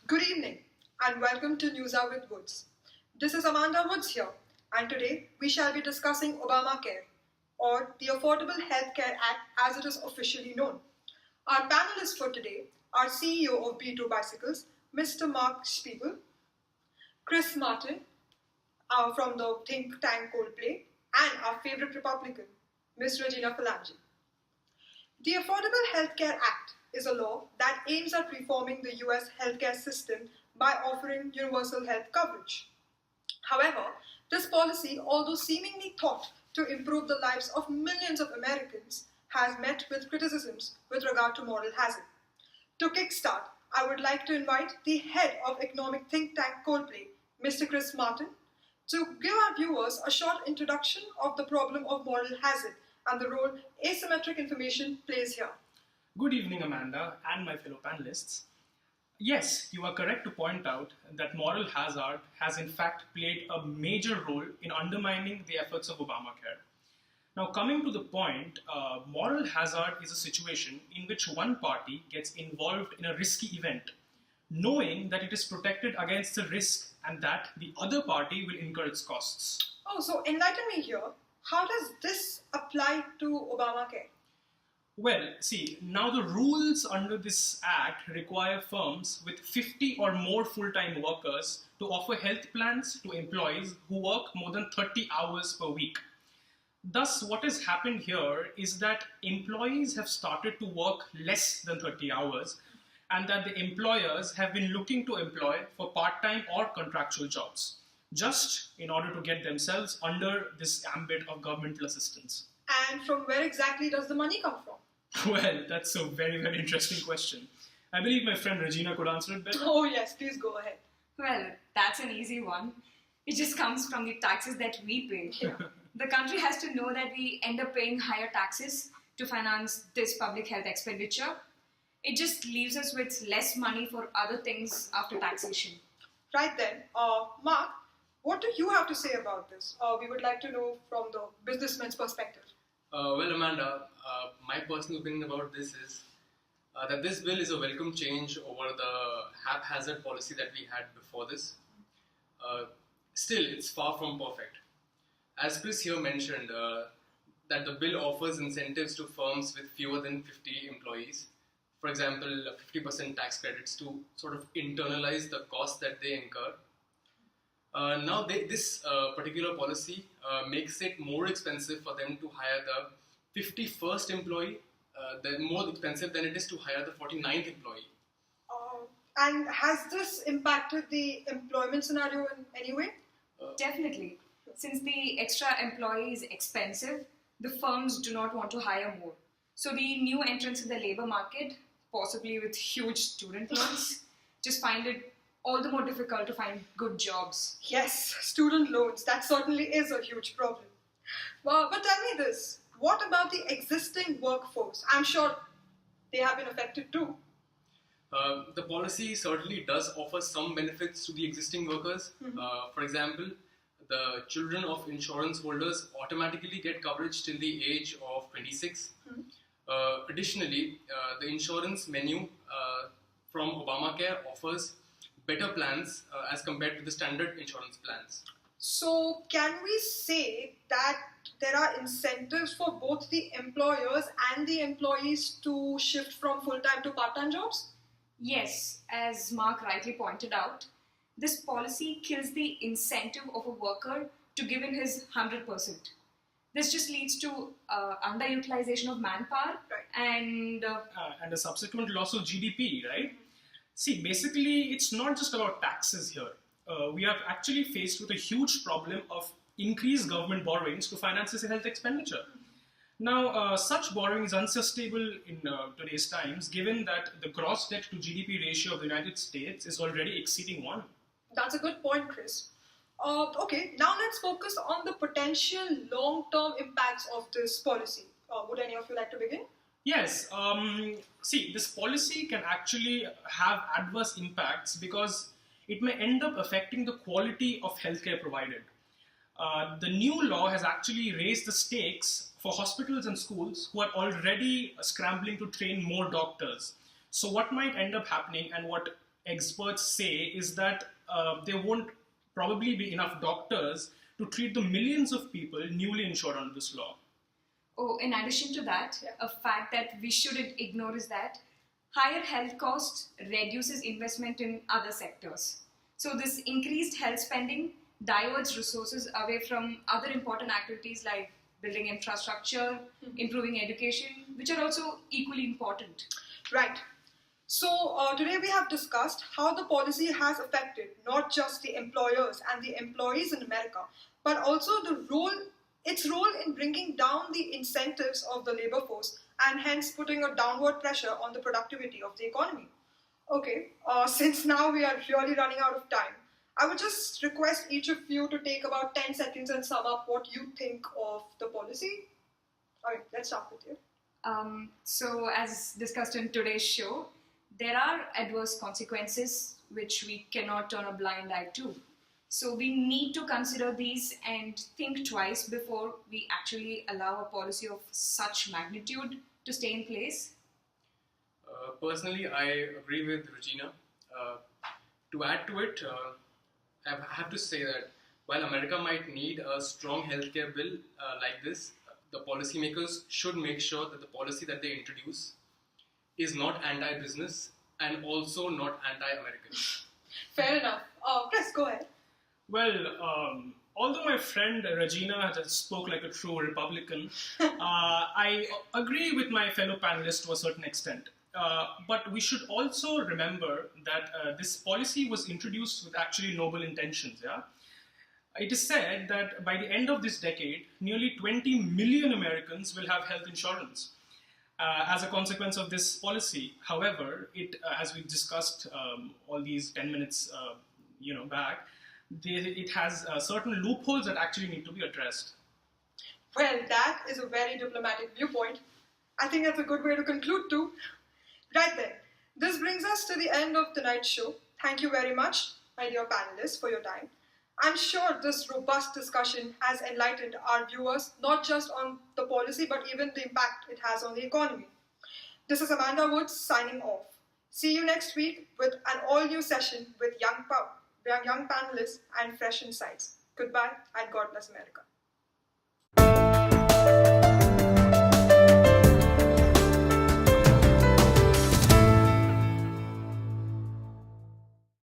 Good evening and welcome to News Hour with Woods. This is Amanda Woods here, and today we shall be discussing Obamacare, or the Affordable Health Care Act as it is officially known. Our panelists for today are CEO of B2 Bicycles, Mr. Mark Spiegel, Chris Martin from the think tank Coldplay, and our favorite Republican, Ms. Regina Falangi. The Affordable Health Care Act is a law that aims at reforming the US healthcare system by offering universal health coverage. However, this policy, although seemingly thought to improve the lives of millions of Americans, has met with criticisms with regard to moral hazard. To kickstart, I would like to invite the head of economic think tank Coldplay, Mr. Chris Martin, to give our viewers a short introduction of the problem of moral hazard and the role asymmetric information plays here. Good evening, Amanda and my fellow panelists. Yes, you are correct to point out that moral hazard has in fact played a major role in undermining the efforts of Obamacare. Now, coming to the point, moral hazard is a situation in which one party gets involved in a risky event, knowing that it is protected against the risk and that the other party will incur its costs. Oh, so enlighten me here. How does this apply to Obamacare? Well, see, now the rules under this act require firms with 50 or more full-time workers to offer health plans to employees who work more than 30 hours per week. Thus, what has happened here is that employees have started to work less than 30 hours and that the employers have been looking to employ for part-time or contractual jobs, just in order to get themselves under this ambit of governmental assistance. And from where exactly does the money come from? Well, that's a very, very interesting question. I believe my friend Regina could answer it better. Oh yes, please go ahead. Well, that's an easy one. It just comes from the taxes that we pay. Yeah. The country has to know that we end up paying higher taxes to finance this public health expenditure. It just leaves us with less money for other things after taxation. Right then, Mark, what do you have to say about this? We would like to know from the businessman's perspective. Well, Amanda, my personal opinion about this is that this bill is a welcome change over the haphazard policy that we had before this. Still, it's far from perfect. As Chris here mentioned, that the bill offers incentives to firms with fewer than 50 employees. For example, 50% tax credits to sort of internalize the cost that they incur. Now, this particular policy makes it more expensive for them to hire the 51st employee, more expensive than it is to hire the 49th employee. And has this impacted the employment scenario in any way? Definitely. Since the extra employee is expensive, the firms do not want to hire more. So the new entrants in the labor market, possibly with huge student loans, just find it all the more difficult to find good jobs. Yes, student loans, that certainly is a huge problem. But tell me this, what about the existing workforce? I'm sure they have been affected too. The policy certainly does offer some benefits to the existing workers. Mm-hmm. For example, the children of insurance holders automatically get coverage till the age of 26. Mm-hmm. Additionally, the insurance menu from Obamacare offers better plans as compared to the standard insurance plans. So can we say that there are incentives for both the employers and the employees to shift from full-time to part-time jobs? Yes, as Mark rightly pointed out, this policy kills the incentive of a worker to give in his 100%. This just leads to underutilization of manpower, right, and a subsequent loss of GDP, right? See, basically, it's not just about taxes here. We are actually faced with a huge problem of increased government borrowings to finance this health expenditure. Now, such borrowing is unsustainable in today's times, given that the gross debt to GDP ratio of the United States is already exceeding 1. That's a good point, Chris. Okay, now let's focus on the potential long-term impacts of this policy. Would any of you like to begin? Yes. See, this policy can actually have adverse impacts because it may end up affecting the quality of healthcare provided. The new law has actually raised the stakes for hospitals and schools who are already scrambling to train more doctors. So what might end up happening and what experts say is that there won't probably be enough doctors to treat the millions of people newly insured under this law. Oh, in addition to that, a fact that we shouldn't ignore is that higher health costs reduces investment in other sectors. So this increased health spending diverts resources away from other important activities like building infrastructure, improving education, which are also equally important. Right. So today we have discussed how the policy has affected not just the employers and the employees in America, but also its role in bringing down the incentives of the labor force and hence putting a downward pressure on the productivity of the economy. Okay, since now we are really running out of time, I would just request each of you to take about 10 seconds and sum up what you think of the policy. Alright, let's start with you. So as discussed in today's show, there are adverse consequences which we cannot turn a blind eye to. So we need to consider these and think twice before we actually allow a policy of such magnitude to stay in place. Personally, I agree with Regina. To add to it, I have to say that while America might need a strong healthcare bill like this, the policymakers should make sure that the policy that they introduce is not anti-business and also not anti-American. Fair enough. Chris, go ahead. Well, although my friend Regina just spoke like a true Republican, I agree with my fellow panelists to a certain extent. But we should also remember that this policy was introduced with actually noble intentions. Yeah, it is said that by the end of this decade, nearly 20 million Americans will have health insurance as a consequence of this policy. However, as we discussed all these 10 minutes, back, it has certain loopholes that actually need to be addressed. Well, that is a very diplomatic viewpoint. I think that's a good way to conclude too. Right then, this brings us to the end of tonight's show. Thank you very much, my dear panelists, for your time. I'm sure this robust discussion has enlightened our viewers not just on the policy but even the impact it has on the economy. This is Amanda Woods signing off. See you next week with an all-new session with young panelists and fresh insights. Goodbye and God bless America.